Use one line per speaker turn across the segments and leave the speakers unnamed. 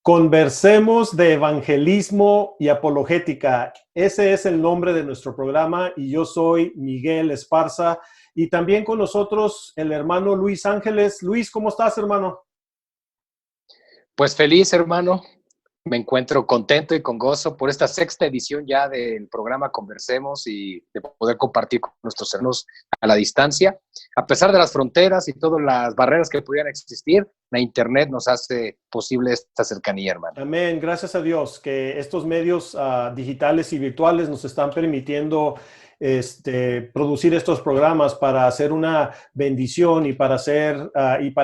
Conversemos de evangelismo y apologética. Ese es el nombre de nuestro programa y yo soy Miguel Esparza y también con nosotros el hermano Luis Ángeles. Luis, ¿cómo estás, hermano?
Pues feliz, hermano. Me encuentro contento y con gozo por esta sexta edición ya del programa Conversemos y de poder compartir con nuestros hermanos a la distancia. A pesar de las fronteras y todas las barreras que pudieran existir, la internet nos hace posible esta cercanía, hermano.
Amén. Gracias a Dios que estos medios digitales y virtuales nos están permitiendo producir estos programas para hacer una bendición y para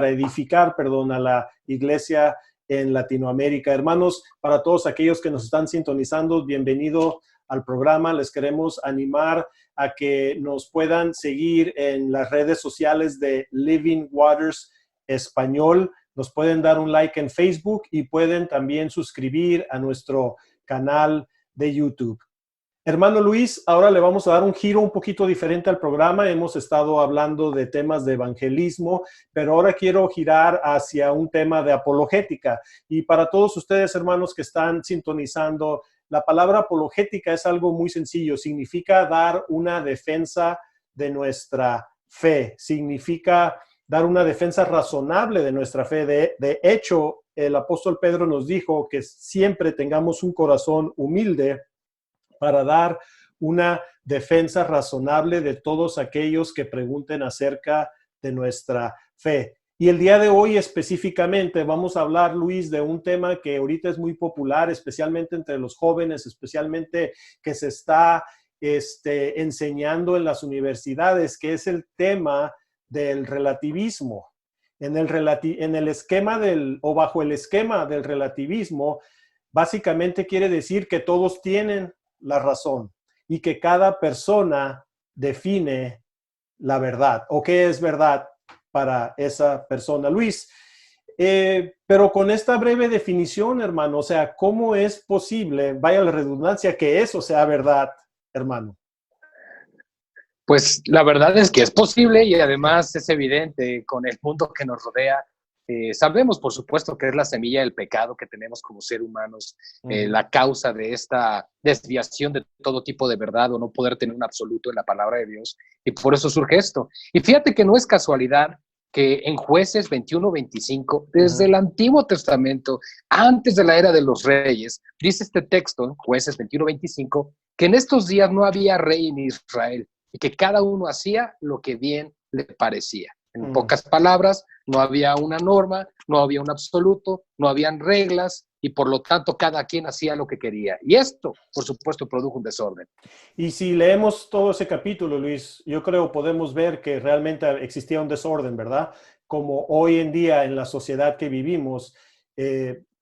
edificar, a la iglesia en Latinoamérica. Hermanos, para todos aquellos que nos están sintonizando, bienvenido al programa. Les queremos animar a que nos puedan seguir en las redes sociales de Living Waters Español. Nos pueden dar un like en Facebook y pueden también suscribir a nuestro canal de YouTube. Hermano Luis, ahora le vamos a dar un giro un poquito diferente al programa. Hemos estado hablando de temas de evangelismo, pero ahora quiero girar hacia un tema de apologética. Y para todos ustedes, hermanos, que están sintonizando, la palabra apologética es algo muy sencillo. Significa dar una defensa de nuestra fe. Significa dar una defensa razonable de nuestra fe. De hecho, el apóstol Pedro nos dijo que siempre tengamos un corazón humilde para dar una defensa razonable de todos aquellos que pregunten acerca de nuestra fe. Y el día de hoy específicamente vamos a hablar, Luis, de un tema que ahorita es muy popular, especialmente entre los jóvenes, especialmente que se está enseñando en las universidades, que es el tema del relativismo. Bajo el esquema del relativismo, básicamente quiere decir que todos tienen la razón y que cada persona define la verdad o qué es verdad para esa persona. Luis, pero con esta breve definición, hermano, o sea, ¿cómo es posible, vaya la redundancia, que eso sea verdad, hermano?
Pues la verdad es que es posible y además es evidente con el mundo que nos rodea. Sabemos, por supuesto, que es la semilla del pecado que tenemos como seres humanos, la causa de esta desviación de todo tipo de verdad o no poder tener un absoluto en la palabra de Dios. Y por eso surge esto. Y fíjate que no es casualidad que en Jueces 21-25, desde el Antiguo Testamento, antes de la era de los reyes, dice este texto, en Jueces 21-25, que en estos días no había rey en Israel y que cada uno hacía lo que bien le parecía. En pocas palabras, no había una norma, no había un absoluto, no habían reglas y por lo tanto cada quien hacía lo que quería. Y esto, por supuesto, produjo un desorden.
Y si leemos todo ese capítulo, Luis, yo creo podemos ver que realmente existía un desorden, ¿verdad? Como hoy en día en la sociedad que vivimos,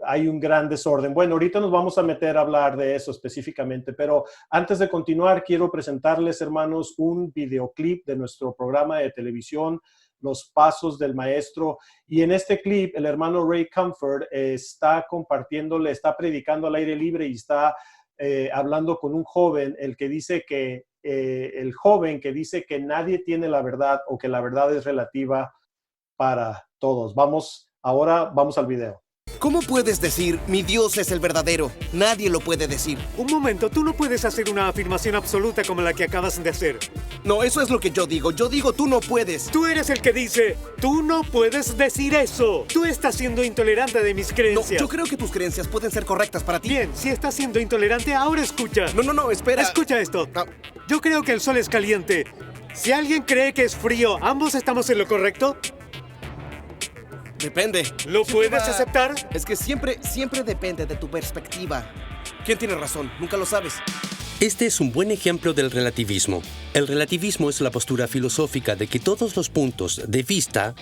hay un gran desorden. Bueno, ahorita nos vamos a meter a hablar de eso específicamente, pero antes de continuar, quiero presentarles, hermanos, un videoclip de nuestro programa de televisión, Los Pasos del Maestro. Y en este clip, el hermano Ray Comfort está compartiéndole, está predicando al aire libre y está hablando con un joven, el joven que dice que nadie tiene la verdad o que la verdad es relativa para todos. Ahora vamos al video.
¿Cómo puedes decir, mi Dios es el verdadero? Nadie lo puede decir.
Un momento, tú no puedes hacer una afirmación absoluta como la que acabas de hacer.
No, eso es lo que yo digo. Yo digo, tú no puedes.
Tú eres el que dice, tú no puedes decir eso. Tú estás siendo intolerante de mis creencias.
No, yo creo que tus creencias pueden ser correctas para ti.
Bien, si estás siendo intolerante, ahora escucha.
No, espera.
Escucha esto.
No.
Yo creo que el sol es caliente. Si alguien cree que es frío, ¿ambos estamos en lo correcto?
Depende.
¿Lo puedes aceptar?
Es que siempre depende de tu perspectiva. ¿Quién tiene razón? Nunca lo sabes.
Este es un buen ejemplo del relativismo. El relativismo es la postura filosófica de que todos los puntos de vista,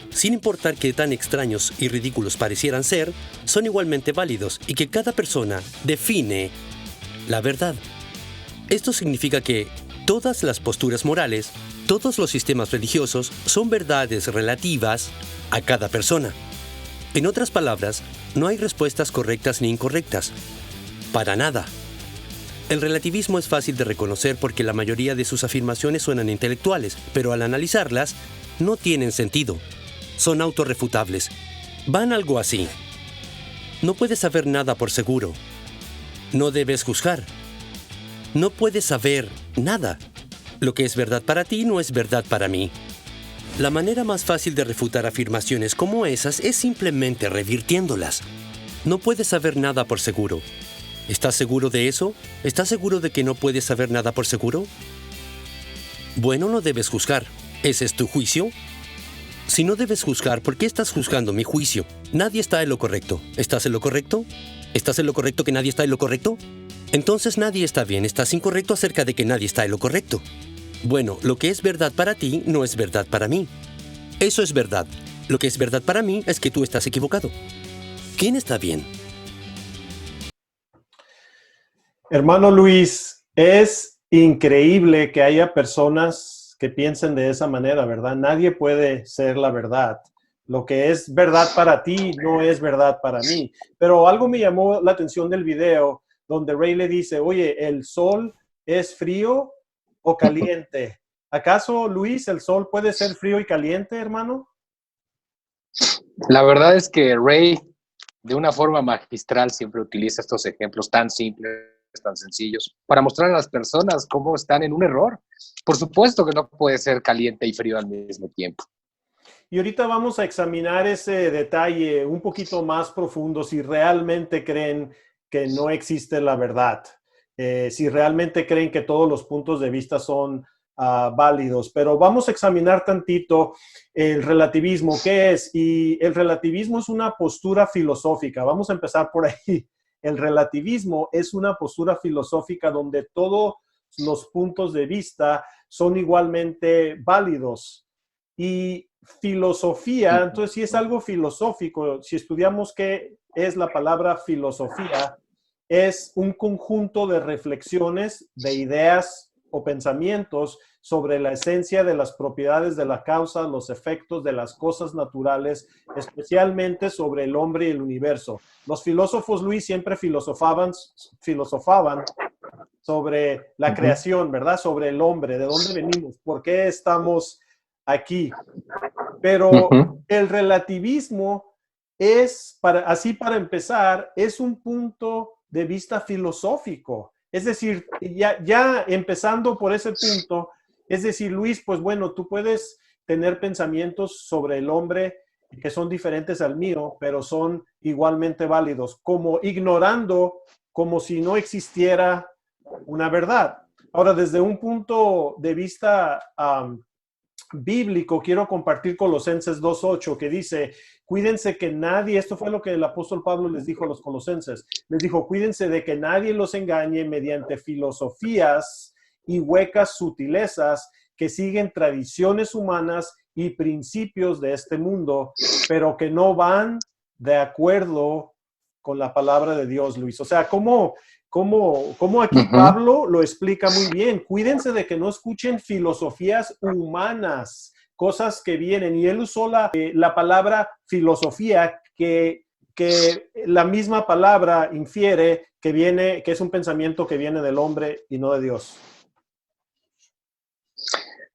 sin importar qué tan extraños y ridículos parecieran ser, son igualmente válidos y que cada persona define la verdad. Esto significa que todas las posturas morales, todos los sistemas religiosos son verdades relativas a cada persona. En otras palabras, no hay respuestas correctas ni incorrectas. Para nada. El relativismo es fácil de reconocer porque la mayoría de sus afirmaciones suenan intelectuales, pero al analizarlas, no tienen sentido. Son autorrefutables. Van algo así. No puedes saber nada por seguro. No debes juzgar. No puedes saber nada. Lo que es verdad para ti no es verdad para mí. La manera más fácil de refutar afirmaciones como esas es simplemente revirtiéndolas. No puedes saber nada por seguro. ¿Estás seguro de eso? ¿Estás seguro de que no puedes saber nada por seguro? Bueno, no debes juzgar. ¿Ese es tu juicio? Si no debes juzgar, ¿por qué estás juzgando mi juicio? Nadie está en lo correcto. ¿Estás en lo correcto? ¿Estás en lo correcto que nadie está en lo correcto? Entonces nadie está bien. Estás incorrecto acerca de que nadie está en lo correcto. Bueno, lo que es verdad para ti no es verdad para mí. Eso es verdad. Lo que es verdad para mí es que tú estás equivocado. ¿Quién está bien?
Hermano Luis, es increíble que haya personas que piensen de esa manera, ¿verdad? Nadie puede ser la verdad. Lo que es verdad para ti no es verdad para mí. Pero algo me llamó la atención del video donde Ray le dice, oye, ¿el sol es frío o caliente? ¿Acaso, Luis, el sol puede ser frío y caliente, hermano?
La verdad es que Ray, de una forma magistral, siempre utiliza estos ejemplos tan simples, tan sencillos, para mostrar a las personas cómo están en un error. Por supuesto que no puede ser caliente y frío al mismo tiempo.
Y ahorita vamos a examinar ese detalle un poquito más profundo, si realmente creen que no existe la verdad, si realmente creen que todos los puntos de vista son válidos. Pero vamos a examinar tantito el relativismo, ¿qué es? Y el relativismo es una postura filosófica. Vamos a empezar por ahí. El relativismo es una postura filosófica donde todos los puntos de vista son igualmente válidos. Y filosofía, entonces si es algo filosófico, si estudiamos qué es la palabra filosofía, es un conjunto de reflexiones, de ideas o pensamientos sobre la esencia de las propiedades de la causa, los efectos de las cosas naturales, especialmente sobre el hombre y el universo. Los filósofos, Luis, siempre filosofaban sobre la creación, ¿verdad? Sobre el hombre, de dónde venimos, por qué estamos aquí. Pero el relativismo es, para empezar, es un punto de vista filosófico. Es decir, ya empezando por ese punto, es decir, Luis, pues bueno, tú puedes tener pensamientos sobre el hombre que son diferentes al mío, pero son igualmente válidos, como ignorando, como si no existiera una verdad. Ahora, desde un punto de vista bíblico, quiero compartir Colosenses 2:8, que dice, cuídense que nadie, esto fue lo que el apóstol Pablo les dijo a los colosenses, les dijo, cuídense de que nadie los engañe mediante filosofías y huecas sutilezas que siguen tradiciones humanas y principios de este mundo, pero que no van de acuerdo con la palabra de Dios, Luis. O sea, ¿cómo aquí Pablo lo explica muy bien? Cuídense de que no escuchen filosofías humanas, cosas que vienen. Y él usó la palabra filosofía, que la misma palabra infiere que es un pensamiento que viene del hombre y no de Dios.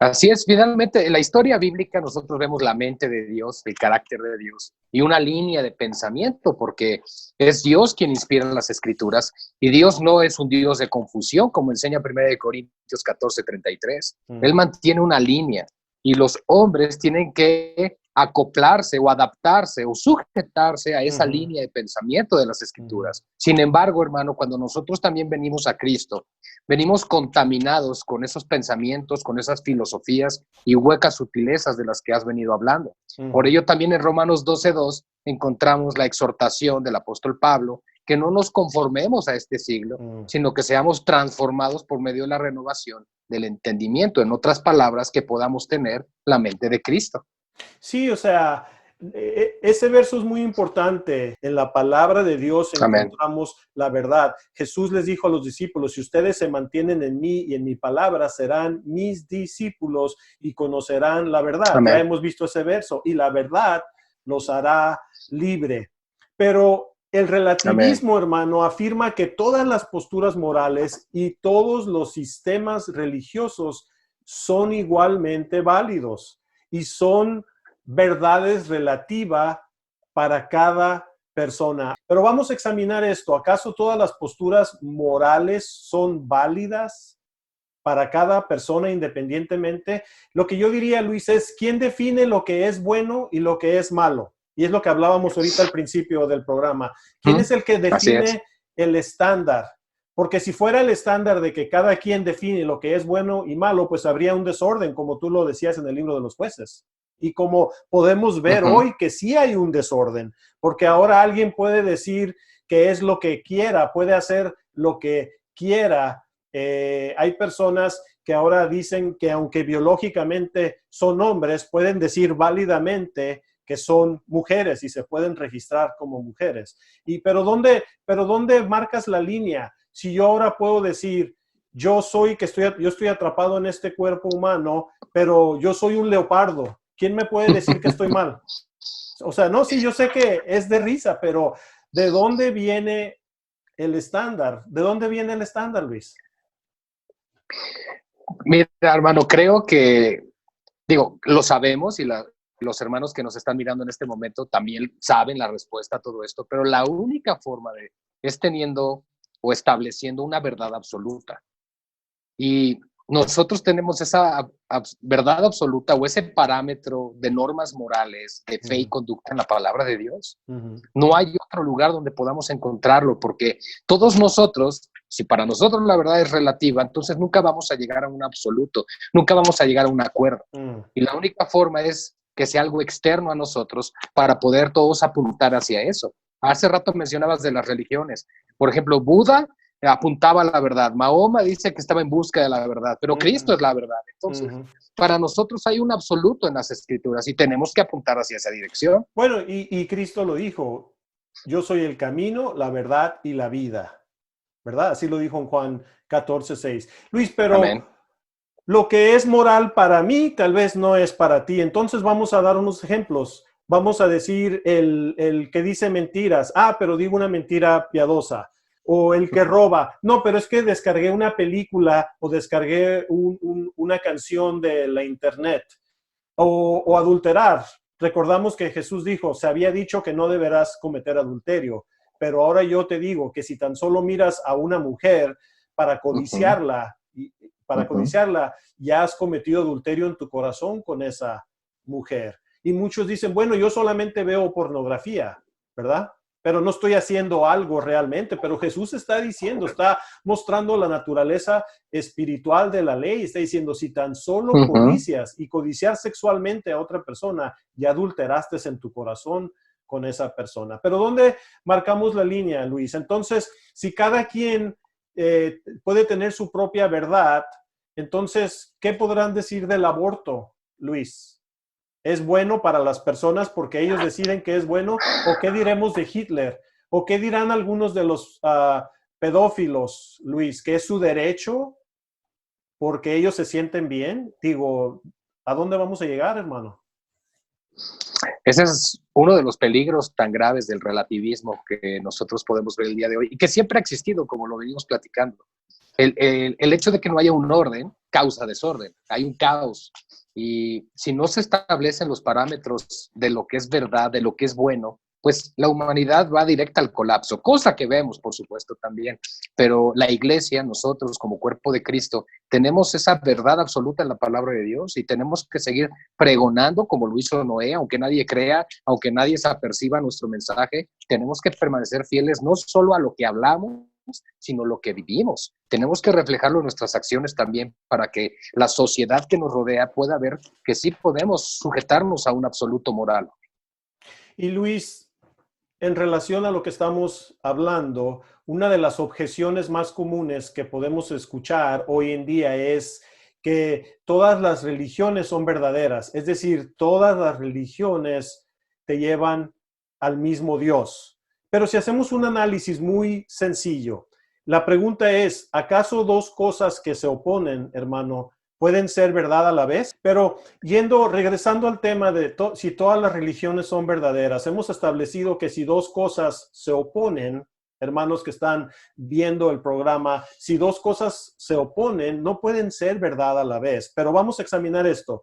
Así es, finalmente, en la historia bíblica nosotros vemos la mente de Dios, el carácter de Dios y una línea de pensamiento, porque es Dios quien inspira las escrituras y Dios no es un Dios de confusión, como enseña 1 Corintios 14:33. Él mantiene una línea y los hombres tienen que acoplarse o adaptarse o sujetarse a esa línea de pensamiento de las escrituras. Sin embargo, hermano, cuando nosotros también venimos a Cristo, venimos contaminados con esos pensamientos, con esas filosofías y huecas sutilezas de las que has venido hablando. Por ello también en Romanos 12:2 encontramos la exhortación del apóstol Pablo, que no nos conformemos a este siglo, sino que seamos transformados por medio de la renovación del entendimiento. En otras palabras, que podamos tener la mente de Cristo.
Sí, o sea, ese verso es muy importante. En la palabra de Dios encontramos la verdad. Jesús les dijo a los discípulos, si ustedes se mantienen en mí y en mi palabra, serán mis discípulos y conocerán la verdad. Ya hemos visto ese verso. Y la verdad los hará libre. Pero el relativismo, hermano, afirma que todas las posturas morales y todos los sistemas religiosos son igualmente válidos y son verdades relativas para cada persona. Pero vamos a examinar esto. ¿Acaso todas las posturas morales son válidas para cada persona independientemente? Lo que yo diría, Luis, es ¿quién define lo que es bueno y lo que es malo? Y es lo que hablábamos ahorita al principio del programa. ¿Quién es el que define el estándar? Porque si fuera el estándar de que cada quien define lo que es bueno y malo, pues habría un desorden, como tú lo decías en el libro de los jueces. Y como podemos ver hoy que sí hay un desorden, porque ahora alguien puede decir que es lo que quiera, puede hacer lo que quiera. Hay personas que ahora dicen que aunque biológicamente son hombres, pueden decir válidamente que son mujeres y se pueden registrar como mujeres. Pero ¿dónde marcas la línea? Si yo ahora puedo decir, yo estoy atrapado en este cuerpo humano, pero yo soy un leopardo, ¿quién me puede decir que estoy mal? O sea, no, sí, yo sé que es de risa, pero ¿de dónde viene el estándar? ¿De dónde viene el estándar, Luis?
Mira, hermano, creo que, lo sabemos y los hermanos que nos están mirando en este momento también saben la respuesta a todo esto, pero la única forma es teniendo o estableciendo una verdad absoluta. Y nosotros tenemos esa verdad absoluta o ese parámetro de normas morales, de fe y conducta en la palabra de Dios. No hay otro lugar donde podamos encontrarlo, porque todos nosotros, si para nosotros la verdad es relativa, entonces nunca vamos a llegar a un absoluto, nunca vamos a llegar a un acuerdo. Y la única forma es que sea algo externo a nosotros para poder todos apuntar hacia eso. Hace rato mencionabas de las religiones. Por ejemplo, Buda apuntaba a la verdad. Mahoma dice que estaba en busca de la verdad, pero Cristo es la verdad. Entonces, para nosotros hay un absoluto en las Escrituras y tenemos que apuntar hacia esa dirección.
Bueno, y Cristo lo dijo, yo soy el camino, la verdad y la vida, ¿verdad? Así lo dijo en Juan 14:6. Luis, pero Amén. Lo que es moral para mí tal vez no es para ti. Entonces vamos a dar unos ejemplos. Vamos a decir el que dice mentiras. Pero digo una mentira piadosa. O el que roba. No, pero es que descargué una película o descargué una canción de la internet. O adulterar. Recordamos que Jesús dijo, se había dicho que no deberás cometer adulterio. Pero ahora yo te digo que si tan solo miras a una mujer para codiciarla, ya has cometido adulterio en tu corazón con esa mujer. Y muchos dicen, bueno, yo solamente veo pornografía, ¿verdad? Pero no estoy haciendo algo realmente. Pero Jesús está diciendo, está mostrando la naturaleza espiritual de la ley. Está diciendo, si tan solo codicias y codiciar sexualmente a otra persona, ya adulteraste en tu corazón con esa persona. Pero ¿dónde marcamos la línea, Luis? Entonces, si cada quien puede tener su propia verdad, entonces, ¿qué podrán decir del aborto, Luis? ¿Es bueno para las personas porque ellos deciden que es bueno? ¿O qué diremos de Hitler? ¿O qué dirán algunos de los pedófilos, Luis? ¿Que es su derecho porque ellos se sienten bien? Digo, ¿a dónde vamos a llegar, hermano?
Ese es uno de los peligros tan graves del relativismo que nosotros podemos ver el día de hoy y que siempre ha existido, como lo venimos platicando. El hecho de que no haya un orden causa desorden, hay un caos. Y si no se establecen los parámetros de lo que es verdad, de lo que es bueno, pues la humanidad va directa al colapso, cosa que vemos, por supuesto, también. Pero la iglesia, nosotros como cuerpo de Cristo, tenemos esa verdad absoluta en la palabra de Dios y tenemos que seguir pregonando como lo hizo Noé, aunque nadie crea, aunque nadie se aperciba nuestro mensaje, tenemos que permanecer fieles no solo a lo que hablamos, sino lo que vivimos. Tenemos que reflejarlo en nuestras acciones también para que la sociedad que nos rodea pueda ver que sí podemos sujetarnos a un absoluto moral.
Y Luis, en relación a lo que estamos hablando, una de las objeciones más comunes que podemos escuchar hoy en día es que todas las religiones son verdaderas, es decir, todas las religiones te llevan al mismo Dios. Pero si hacemos un análisis muy sencillo, la pregunta es, ¿acaso dos cosas que se oponen, hermano, pueden ser verdad a la vez. Pero regresando al tema de si todas las religiones son verdaderas, hemos establecido que si dos cosas se oponen, hermanos que están viendo el programa, si dos cosas se oponen, no pueden ser verdad a la vez. Pero vamos a examinar esto.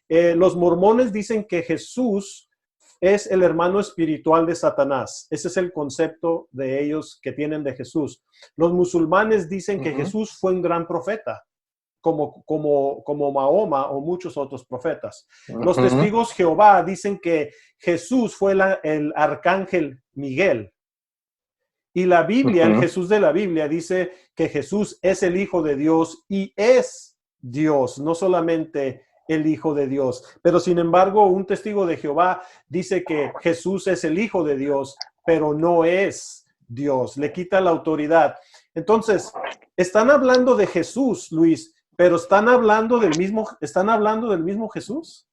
Los mormones dicen que Jesús es el hermano espiritual de Satanás. Ese es el concepto de ellos que tienen de Jesús. Los musulmanes dicen que Jesús fue un gran profeta, como Mahoma o muchos otros profetas. Los testigos Jehová dicen que Jesús fue el arcángel Miguel. Y la Biblia, el Jesús de la Biblia, dice que Jesús es el Hijo de Dios y es Dios, no solamente el Hijo de Dios. Pero sin embargo, un testigo de Jehová dice que Jesús es el Hijo de Dios, pero no es Dios. Le quita la autoridad. Entonces, están hablando de Jesús, Luis, pero están hablando del mismo Jesús.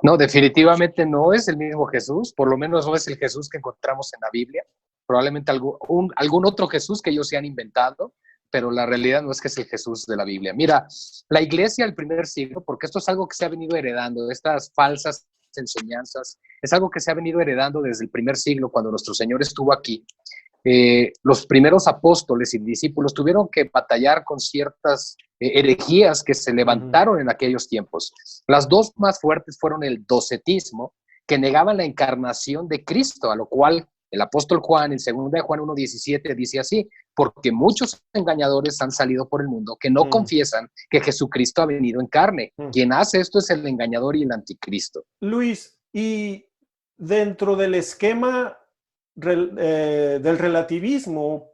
No, definitivamente no es el mismo Jesús, por lo menos no es el Jesús que encontramos en la Biblia. Probablemente algún otro Jesús que ellos se han inventado, pero la realidad no es que es el Jesús de la Biblia. Mira, la iglesia del primer siglo, porque esto es algo que se ha venido heredando, estas falsas enseñanzas, es algo que se ha venido heredando desde el primer siglo, cuando nuestro Señor estuvo aquí. Los primeros apóstoles y discípulos tuvieron que batallar con ciertas herejías que se levantaron en aquellos tiempos. Las dos más fuertes fueron el docetismo, que negaban la encarnación de Cristo, a lo cual el apóstol Juan, en 2 de Juan 1:17, dice así: porque muchos engañadores han salido por el mundo que no confiesan que Jesucristo ha venido en carne. Quien hace esto es el engañador y el anticristo.
Luis, y dentro del esquema del relativismo,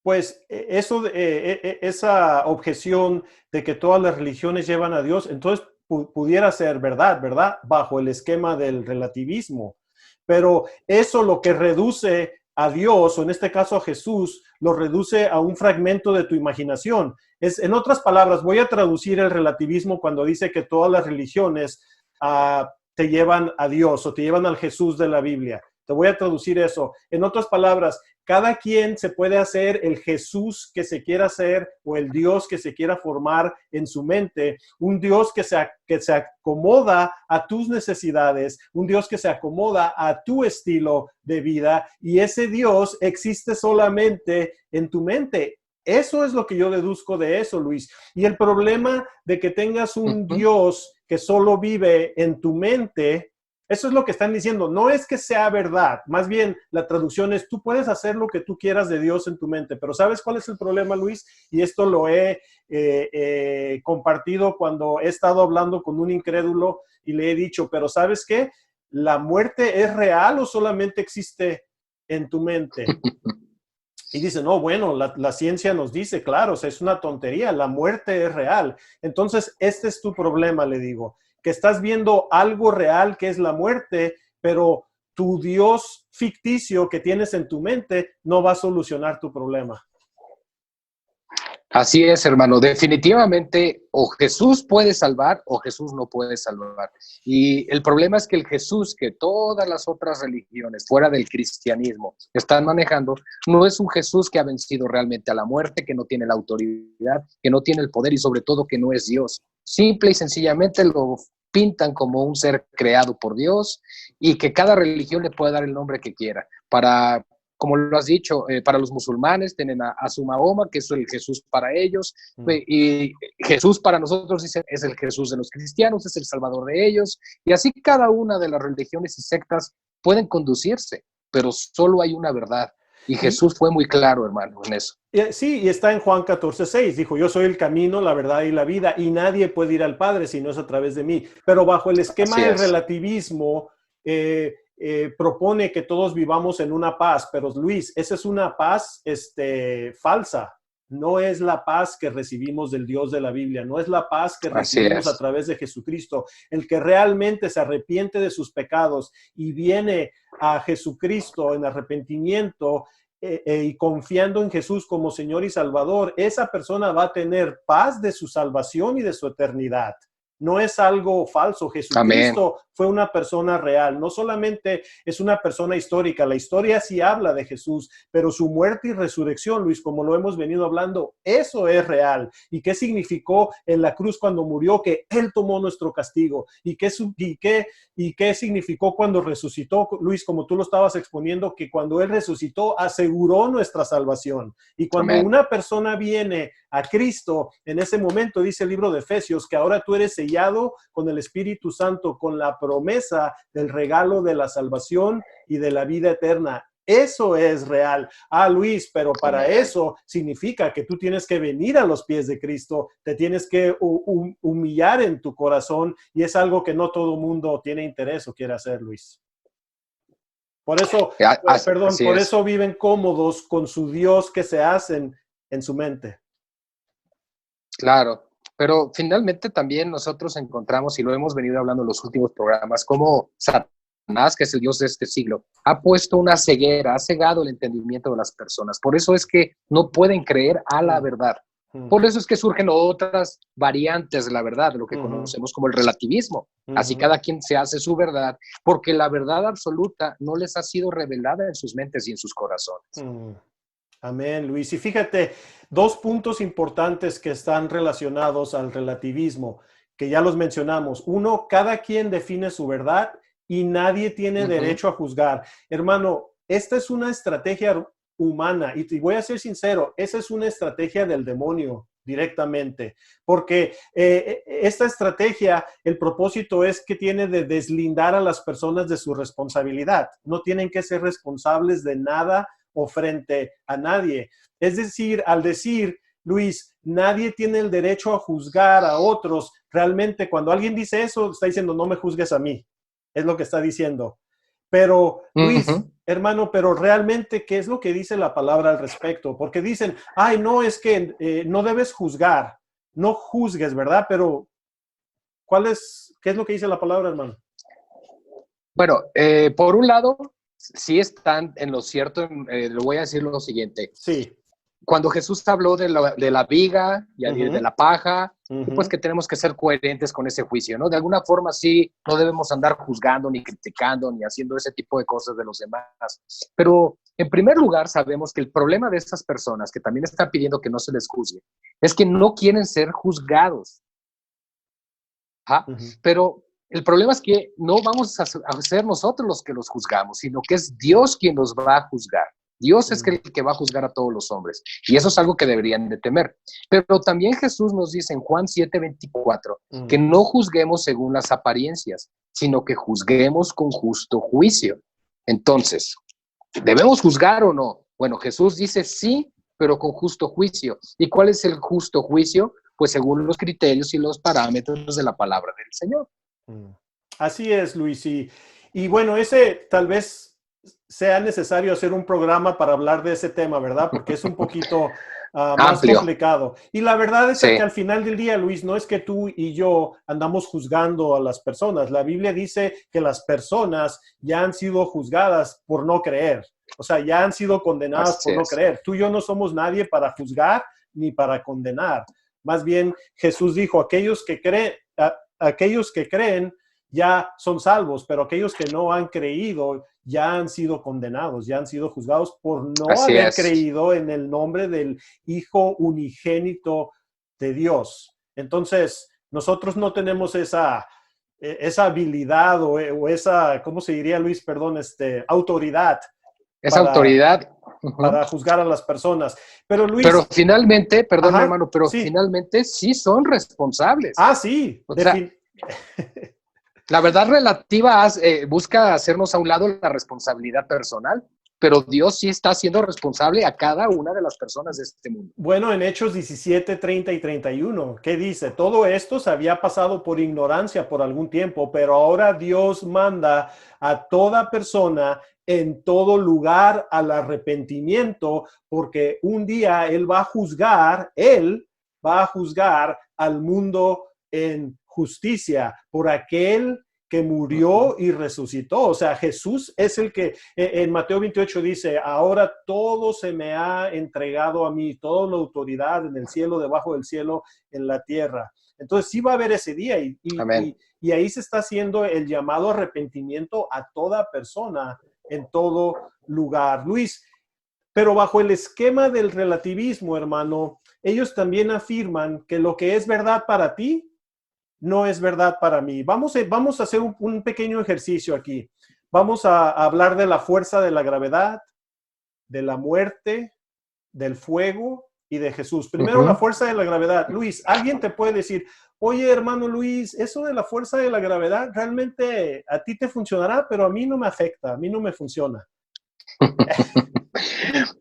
pues esa objeción de que todas las religiones llevan a Dios, entonces pudiera ser verdad, bajo el esquema del relativismo. Pero eso lo que reduce a Dios, o en este caso a Jesús, lo reduce a un fragmento de tu imaginación. En otras palabras, voy a traducir el relativismo cuando dice que todas las religiones te llevan a Dios o te llevan al Jesús de la Biblia. Te voy a traducir eso. En otras palabras, cada quien se puede hacer el Jesús que se quiera hacer o el Dios que se quiera formar en su mente. Un Dios que se acomoda a tus necesidades, un Dios que se acomoda a tu estilo de vida, y ese Dios existe solamente en tu mente. Eso es lo que yo deduzco de eso, Luis. Y el problema de que tengas un Dios que solo vive en tu mente, eso es lo que están diciendo. No es que sea verdad. Más bien, la traducción es: tú puedes hacer lo que tú quieras de Dios en tu mente. Pero ¿sabes cuál es el problema, Luis? Y esto lo he compartido cuando he estado hablando con un incrédulo y le he dicho: pero ¿sabes qué? ¿La muerte es real o solamente existe en tu mente? Y dice: no, bueno, la ciencia nos dice, claro, o sea, es una tontería, la muerte es real. Entonces, este es tu problema, le digo, que estás viendo algo real que es la muerte, pero tu Dios ficticio que tienes en tu mente no va a solucionar tu problema.
Así es, hermano. Definitivamente, o Jesús puede salvar o Jesús no puede salvar. Y el problema es que el Jesús que todas las otras religiones fuera del cristianismo están manejando, no es un Jesús que ha vencido realmente a la muerte, que no tiene la autoridad, que no tiene el poder y sobre todo que no es Dios. Simple y sencillamente lo pintan como un ser creado por Dios y que cada religión le puede dar el nombre que quiera. Como lo has dicho, para los musulmanes tienen a su Mahoma, que es el Jesús para ellos, y Jesús para nosotros es el Jesús de los cristianos, es el Salvador de ellos, y así cada una de las religiones y sectas pueden conducirse, pero solo hay una verdad. Y Jesús fue muy claro, hermano, en eso.
Sí, y está en Juan 14:6. Dijo: yo soy el camino, la verdad y la vida, y nadie puede ir al Padre si no es a través de mí. Pero bajo el esquema del relativismo, propone que todos vivamos en una paz. Pero Luis, esa es una paz falsa. No es la paz que recibimos del Dios de la Biblia. No es la paz que recibimos a través de Jesucristo. El que realmente se arrepiente de sus pecados y viene a Jesucristo en arrepentimiento y confiando en Jesús como Señor y Salvador, esa persona va a tener paz de su salvación y de su eternidad. no es algo falso. Jesucristo
Amén.
fue una persona real. No solamente es una persona histórica. La historia sí habla de Jesús, pero su muerte y resurrección, Luis, como lo hemos venido hablando, eso es real. ¿Y qué significó en la cruz cuando murió? Que Él tomó nuestro castigo. ¿Y qué significó cuando resucitó, Luis, como tú lo estabas exponiendo? Que cuando Él resucitó, aseguró nuestra salvación. Y cuando
Amén.
una persona viene a Cristo, en ese momento, dice el libro de Efesios, que ahora tú eres sellado con el Espíritu Santo, con la promesa del regalo de la salvación y de la vida eterna. Eso es real. Luis, pero para
Amén.
eso significa que tú tienes que venir a los pies de Cristo, te tienes que humillar en tu corazón, y es algo que no todo mundo tiene interés o quiere hacer, Luis. Por eso,
Así
por
es.
eso viven cómodos con su Dios que se hacen en su mente.
Claro, pero finalmente también nosotros encontramos, y lo hemos venido hablando en los últimos programas, como Satanás, que es el Dios de este siglo, ha puesto una ceguera, ha cegado el entendimiento de las personas. Por eso es que no pueden creer a la verdad. Por eso es que surgen otras variantes de la verdad, lo que conocemos como el relativismo. Así cada quien se hace su verdad, porque la verdad absoluta no les ha sido revelada en sus mentes y en sus corazones.
Amén, Luis. Y fíjate, dos puntos importantes que están relacionados al relativismo, que ya los mencionamos. Uno, cada quien define su verdad y nadie tiene derecho a juzgar. Hermano, esta es una estrategia humana, y te voy a ser sincero, esa es una estrategia del demonio directamente, porque esta estrategia, el propósito es que tiene de deslindar a las personas de su responsabilidad. No tienen que ser responsables de nada o frente a nadie. Es decir, al decir, Luis, nadie tiene el derecho a juzgar a otros, realmente cuando alguien dice eso, está diciendo, no me juzgues a mí. Es lo que está diciendo. Pero, Luis, hermano, pero realmente, ¿qué es lo que dice la palabra al respecto? Porque dicen, no, es que no debes juzgar, no juzgues, ¿verdad? Pero, ¿qué es lo que dice la palabra, hermano?
Bueno, por un lado, sí están en lo cierto, le voy a decir lo siguiente.
Sí.
Cuando Jesús habló de la viga y de la paja, pues que tenemos que ser coherentes con ese juicio, ¿no? De alguna forma sí, no debemos andar juzgando, ni criticando, ni haciendo ese tipo de cosas de los demás. Pero en primer lugar, sabemos que el problema de estas personas que también están pidiendo que no se les juzgue es que no quieren ser juzgados. Pero el problema es que no vamos a ser nosotros los que los juzgamos, sino que es Dios quien nos va a juzgar. Dios es el que va a juzgar a todos los hombres. Y eso es algo que deberían de temer. Pero también Jesús nos dice en Juan 7:24 que no juzguemos según las apariencias, sino que juzguemos con justo juicio. Entonces, ¿debemos juzgar o no? Bueno, Jesús dice sí, pero con justo juicio. ¿Y cuál es el justo juicio? Pues según los criterios y los parámetros de la palabra del Señor.
Así es, Luis. Y bueno, ese tal vez sea necesario hacer un programa para hablar de ese tema, ¿verdad? Porque es un poquito más complicado. Y la verdad es que al final del día, Luis, no es que tú y yo andamos juzgando a las personas. La Biblia dice que las personas ya han sido juzgadas por no creer. O sea, ya han sido condenadas por no creer. Tú y yo no somos nadie para juzgar ni para condenar. Más bien, Jesús dijo, aquellos que creen ya son salvos, pero aquellos que no han creído ya han sido condenados, ya han sido juzgados por no haber creído en el nombre del Hijo unigénito de Dios. Entonces, nosotros no tenemos esa habilidad o esa, ¿cómo se diría, Luis? Perdón, autoridad.
Esa autoridad.
Para juzgar a las personas. Pero Luis...
Pero finalmente, perdón, hermano, pero finalmente sí son responsables.
Sí.
O sea, la verdad relativa busca hacernos a un lado la responsabilidad personal, pero Dios sí está siendo responsable a cada una de las personas de este mundo.
Bueno, en Hechos 17, 30 y 31, ¿qué dice? Todo esto se había pasado por ignorancia por algún tiempo, pero ahora Dios manda a toda persona en todo lugar al arrepentimiento, porque un día Él va a juzgar al mundo en justicia por aquel que murió y resucitó. O sea, Jesús es el que en Mateo 28 dice, ahora todo se me ha entregado a mí, toda la autoridad en el cielo, debajo del cielo, en la tierra. Entonces sí va a haber ese día
Amén.
y ahí se está haciendo el llamado arrepentimiento a toda persona en todo lugar. Luis, pero bajo el esquema del relativismo, hermano, ellos también afirman que lo que es verdad para ti no es verdad para mí. Vamos a hacer un pequeño ejercicio aquí. Vamos a hablar de la fuerza de la gravedad, de la muerte, del fuego y de Jesús. Primero, la fuerza de la gravedad. Luis, alguien te puede decir, oye, hermano Luis, eso de la fuerza de la gravedad realmente a ti te funcionará, pero a mí no me afecta, a mí no me funciona.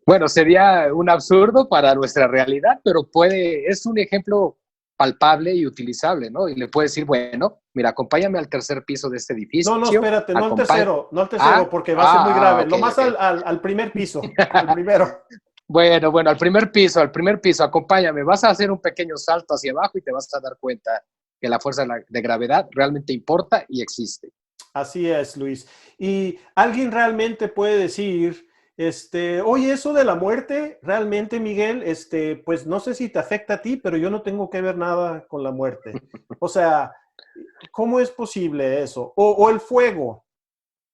Bueno, sería un absurdo para nuestra realidad, pero es un ejemplo palpable y utilizable, ¿no? Y le puedes decir, bueno, mira, acompáñame al tercer piso de este edificio.
No, espérate, no al tercero, porque va a ser muy grave.
Okay,
lo más
okay.
al primer piso, al primero.
Bueno, al primer piso, acompáñame. Vas a hacer un pequeño salto hacia abajo y te vas a dar cuenta que la fuerza de gravedad realmente importa y existe.
Así es, Luis. Y alguien realmente puede decir, oye, eso de la muerte, realmente, Miguel, pues no sé si te afecta a ti, pero yo no tengo que ver nada con la muerte. O sea, ¿cómo es posible eso? O el fuego.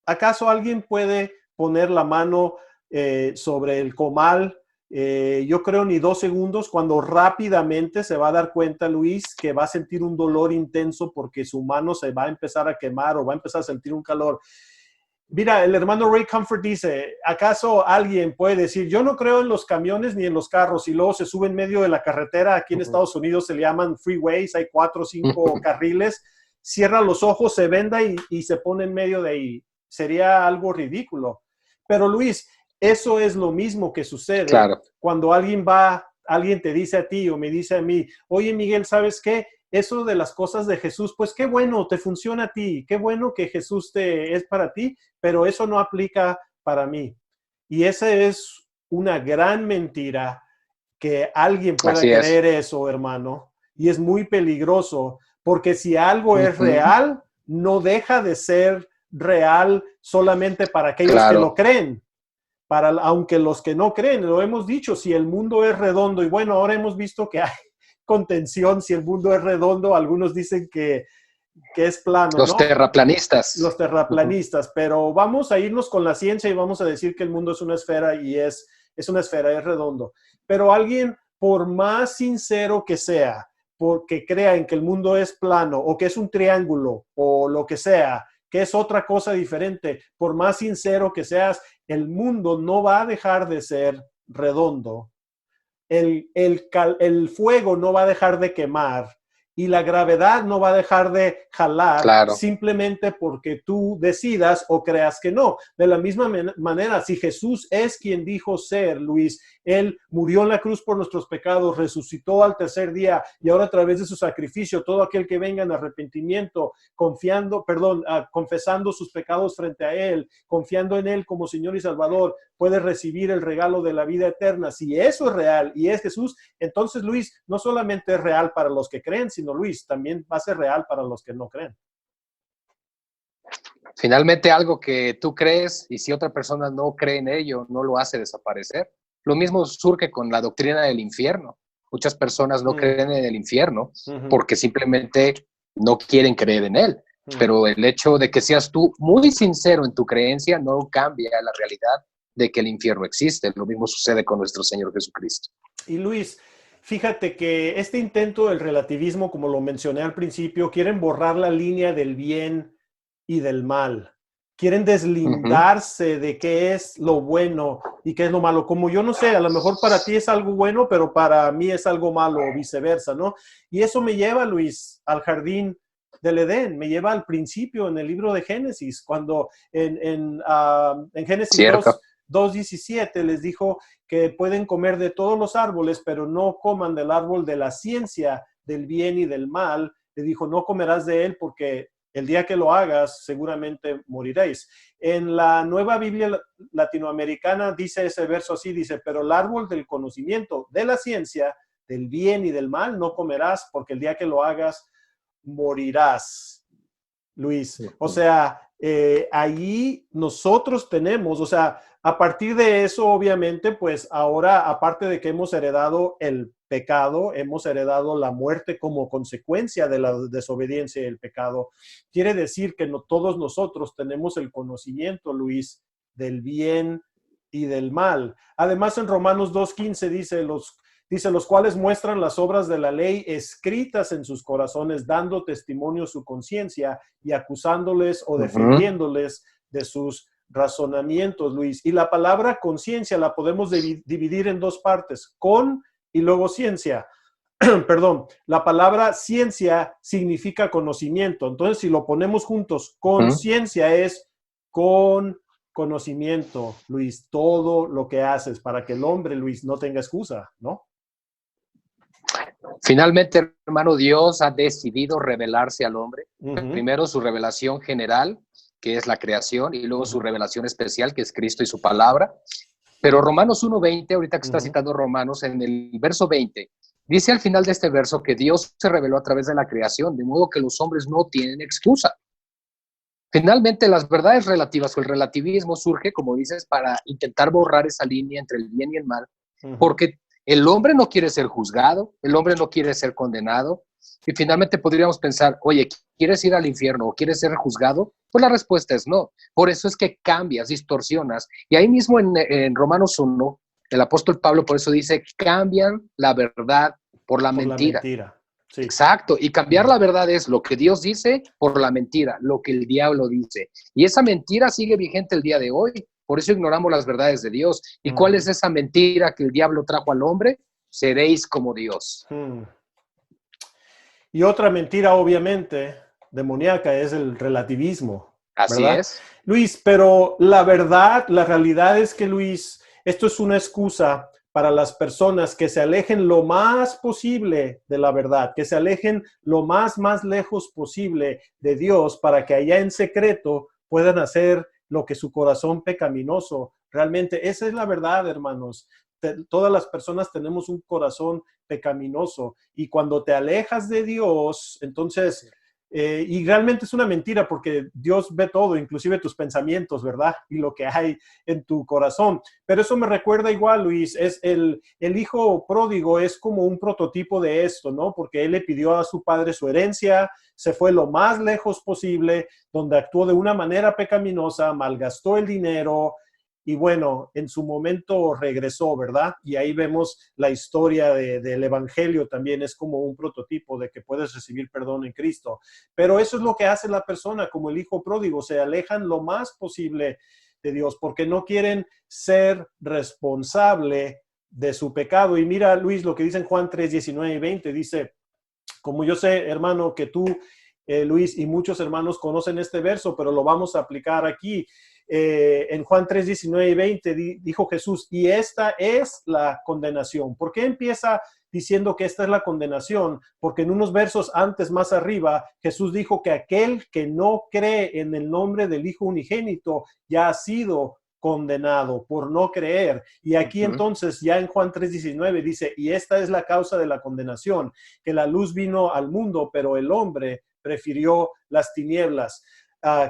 ¿Acaso alguien puede poner la mano sobre el comal? Yo creo ni 2 segundos, cuando rápidamente se va a dar cuenta, Luis, que va a sentir un dolor intenso porque su mano se va a empezar a quemar o va a empezar a sentir un calor. Mira, el hermano Ray Comfort dice, ¿acaso alguien puede decir, yo no creo en los camiones ni en los carros, y luego se sube en medio de la carretera? Aquí en Estados Unidos se le llaman freeways, hay 4 o 5 carriles, cierra los ojos, se venda y se pone en medio de ahí. Sería algo ridículo. Pero Luis, eso es lo mismo que sucede cuando alguien te dice a ti o me dice a mí, oye Miguel, ¿sabes qué? Eso de las cosas de Jesús, pues qué bueno, te funciona a ti, qué bueno que Jesús es para ti, pero eso no aplica para mí. Y esa es una gran mentira, que alguien pueda creer eso, hermano, y es muy peligroso, porque si algo es real, no deja de ser real solamente para aquellos que lo creen. Aunque los que no creen, lo hemos dicho, si el mundo es redondo, y bueno, ahora hemos visto que hay contención, si el mundo es redondo, algunos dicen que es plano,
Los terraplanistas.
Los terraplanistas, pero vamos a irnos con la ciencia y vamos a decir que el mundo es una esfera y es una esfera, es redondo. Pero alguien, por más sincero que sea, porque crea en que el mundo es plano o que es un triángulo o lo que sea, que es otra cosa diferente, por más sincero que seas, el mundo no va a dejar de ser redondo. El fuego no va a dejar de quemar y la gravedad no va a dejar de jalar simplemente porque tú decidas o creas que no. De la misma manera, si Jesús es quien dijo ser, Luis, Él murió en la cruz por nuestros pecados, resucitó al tercer día y ahora a través de su sacrificio, todo aquel que venga en arrepentimiento, confesando sus pecados frente a Él, confiando en Él como Señor y Salvador, puede recibir el regalo de la vida eterna. Si eso es real y es Jesús, entonces, Luis, no solamente es real para los que creen, sino, Luis, también va a ser real para los que no creen.
Finalmente, algo que tú crees y si otra persona no cree en ello, no lo hace desaparecer. Lo mismo surge con la doctrina del infierno. Muchas personas no creen en el infierno porque simplemente no quieren creer en él. Pero el hecho de que seas tú muy sincero en tu creencia no cambia la realidad de que el infierno existe. Lo mismo sucede con nuestro Señor Jesucristo.
Y Luis, fíjate que este intento del relativismo, como lo mencioné al principio, quieren borrar la línea del bien y del mal. Quieren deslindarse de qué es lo bueno y qué es lo malo. Como yo no sé, a lo mejor para ti es algo bueno, pero para mí es algo malo o viceversa, ¿no? Y eso me lleva, Luis, al jardín del Edén, me lleva al principio en el libro de Génesis, cuando en Génesis 2:17 les dijo que pueden comer de todos los árboles, pero no coman del árbol de la ciencia del bien y del mal. Le dijo, no comerás de él porque el día que lo hagas seguramente moriréis. En la Nueva Biblia Latinoamericana dice ese verso así, dice, pero el árbol del conocimiento de la ciencia del bien y del mal no comerás porque el día que lo hagas morirás. Luis, o sea, ahí nosotros tenemos, o sea, a partir de eso, obviamente, pues ahora, aparte de que hemos heredado el pecado, hemos heredado la muerte como consecuencia de la desobediencia y el pecado. Quiere decir que no todos nosotros tenemos el conocimiento, Luis, del bien y del mal. Además, en Romanos 2:15 dice, los cuales muestran las obras de la ley escritas en sus corazones, dando testimonio su conciencia y acusándoles o defendiéndoles de sus razonamientos, Luis. Y la palabra conciencia la podemos dividir en dos partes, con y luego ciencia. Perdón, la palabra ciencia significa conocimiento. Entonces, si lo ponemos juntos, conciencia es con conocimiento, Luis, todo lo que haces para que el hombre, Luis, no tenga excusa, ¿no?
Finalmente, hermano, Dios ha decidido revelarse al hombre. Primero su revelación general, que es la creación, y luego su revelación especial, que es Cristo y su palabra. Pero Romanos 1:20, ahorita que está citando Romanos, en el verso 20, dice al final de este verso que Dios se reveló a través de la creación, de modo que los hombres no tienen excusa. Finalmente, las verdades relativas o el relativismo surge, como dices, para intentar borrar esa línea entre el bien y el mal, porque el hombre no quiere ser juzgado, el hombre no quiere ser condenado, y finalmente podríamos pensar, oye, ¿quieres ir al infierno o quieres ser juzgado? Pues la respuesta es no. Por eso es que cambias, distorsionas. Y ahí mismo en Romanos 1, el apóstol Pablo por eso dice, cambian la verdad por la mentira.
Sí.
Exacto. Y cambiar la verdad es lo que Dios dice por la mentira, lo que el diablo dice. Y esa mentira sigue vigente el día de hoy. Por eso ignoramos las verdades de Dios. ¿Y cuál es esa mentira que el diablo trajo al hombre? Seréis como Dios.
Y otra mentira, obviamente, demoníaca, es el relativismo.
Así
¿verdad?
es.
Luis, pero la verdad, la realidad es que, Luis, esto es una excusa para las personas que se alejen lo más posible de la verdad, que se alejen lo más lejos posible de Dios para que allá en secreto puedan hacer lo que su corazón pecaminoso. Realmente, esa es la verdad, hermanos. Todas las personas tenemos un corazón pecaminoso y cuando te alejas de Dios, entonces, y realmente es una mentira porque Dios ve todo, inclusive tus pensamientos, ¿verdad? Y lo que hay en tu corazón. Pero eso me recuerda igual, Luis, es el hijo pródigo es como un prototipo de esto, ¿no? Porque él le pidió a su padre su herencia, se fue lo más lejos posible, donde actuó de una manera pecaminosa, malgastó el dinero. Y bueno, en su momento regresó, ¿verdad? Y ahí vemos la historia del Evangelio también, es como un prototipo de que puedes recibir perdón en Cristo. Pero eso es lo que hace la persona, como el hijo pródigo, se alejan lo más posible de Dios porque no quieren ser responsable de su pecado. Y mira, Luis, lo que dice en Juan 3, 19 y 20, dice, como yo sé, hermano, que tú, Luis, y muchos hermanos conocen este verso, pero lo vamos a aplicar aquí. En Juan 3, 19 y 20 dijo Jesús, y esta es la condenación. ¿Por qué empieza diciendo que esta es la condenación? Porque en unos versos antes, más arriba, Jesús dijo que aquel que no cree en el nombre del Hijo unigénito ya ha sido condenado por no creer. Y aquí entonces ya en Juan 3:19 dice, y esta es la causa de la condenación, que la luz vino al mundo, pero el hombre prefirió las tinieblas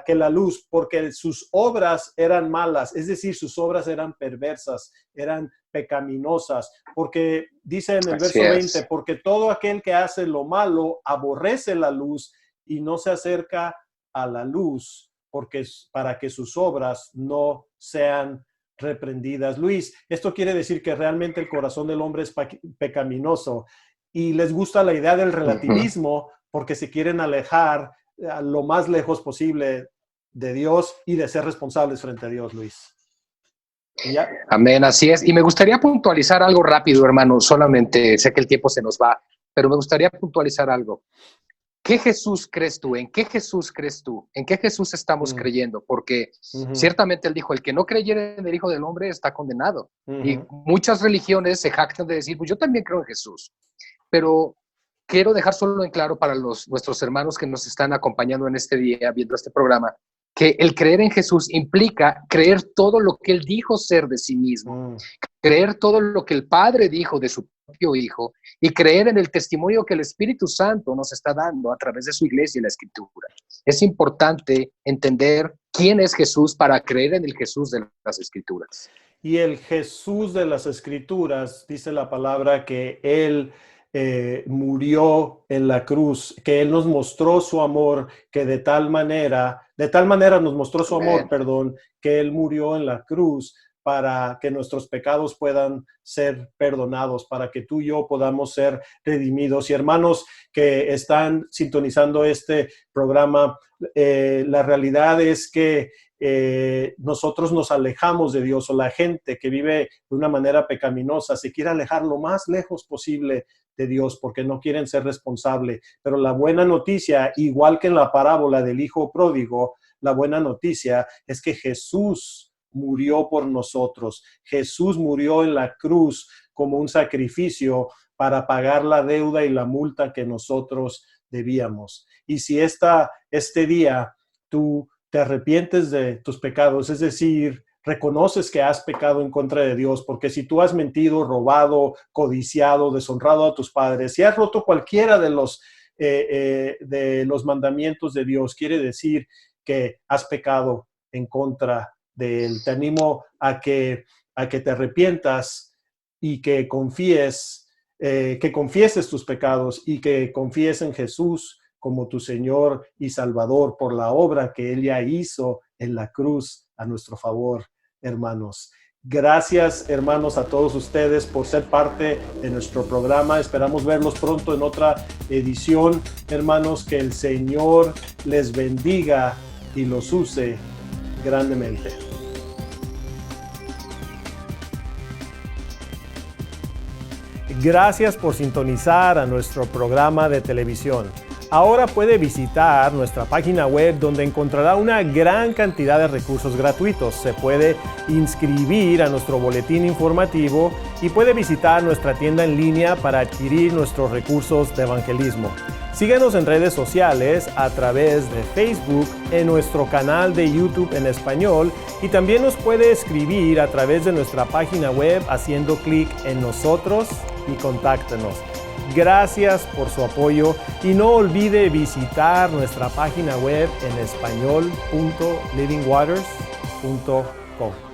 que la luz, porque sus obras eran malas, es decir, sus obras eran perversas, eran pecaminosas, porque dice en el verso 20, porque todo aquel que hace lo malo aborrece la luz y no se acerca a la luz, porque para que sus obras no sean reprendidas. Luis, esto quiere decir que realmente el corazón del hombre es pecaminoso y les gusta la idea del relativismo porque se quieren alejar a lo más lejos posible de Dios y de ser responsables frente a Dios, Luis. ¿Ya?
Amén, así es. Y me gustaría puntualizar algo rápido, hermano. Solamente sé que el tiempo se nos va, pero me gustaría puntualizar algo. ¿Qué Jesús crees tú? ¿En qué Jesús crees tú? ¿En qué Jesús estamos creyendo? Porque ciertamente él dijo, el que no creyere en el Hijo del Hombre está condenado. Y muchas religiones se jactan de decir, pues yo también creo en Jesús. Pero quiero dejar solo en claro para nuestros hermanos que nos están acompañando en este día, viendo este programa, que el creer en Jesús implica creer todo lo que Él dijo ser de sí mismo, creer todo lo que el Padre dijo de su propio Hijo y creer en el testimonio que el Espíritu Santo nos está dando a través de su iglesia y la Escritura. Es importante entender quién es Jesús para creer en el Jesús de las Escrituras.
Y el Jesús de las Escrituras, dice la palabra que Él murió en la cruz, que Él nos mostró su amor, que de tal manera nos mostró su amor, que Él murió en la cruz para que nuestros pecados puedan ser perdonados, para que tú y yo podamos ser redimidos. Y hermanos que están sintonizando este programa, la realidad es que nosotros nos alejamos de Dios, o la gente que vive de una manera pecaminosa se quiere alejar lo más lejos posible de Dios porque no quieren ser responsables. Pero la buena noticia, igual que en la parábola del hijo pródigo, la buena noticia es que Jesús murió por nosotros. Jesús murió en la cruz como un sacrificio para pagar la deuda y la multa que nosotros debíamos. Y si este día tú te arrepientes de tus pecados, es decir, reconoces que has pecado en contra de Dios, porque si tú has mentido, robado, codiciado, deshonrado a tus padres, si has roto cualquiera de los mandamientos de Dios, quiere decir que has pecado en contra de Él. Te animo a que te arrepientas y que confieses tus pecados y que confíes en Jesús como tu Señor y Salvador por la obra que Él ya hizo en la cruz a nuestro favor, hermanos. Gracias, hermanos, a todos ustedes por ser parte de nuestro programa. Esperamos verlos pronto en otra edición. Hermanos, que el Señor les bendiga y los use grandemente. Gracias por sintonizar a nuestro programa de televisión. Ahora puede visitar nuestra página web donde encontrará una gran cantidad de recursos gratuitos. Se puede inscribir a nuestro boletín informativo y puede visitar nuestra tienda en línea para adquirir nuestros recursos de evangelismo. Síguenos en redes sociales a través de Facebook, en nuestro canal de YouTube en español, y también nos puede escribir a través de nuestra página web haciendo clic en nosotros y contáctenos. Gracias por su apoyo y no olvide visitar nuestra página web en español.livingwaters.com.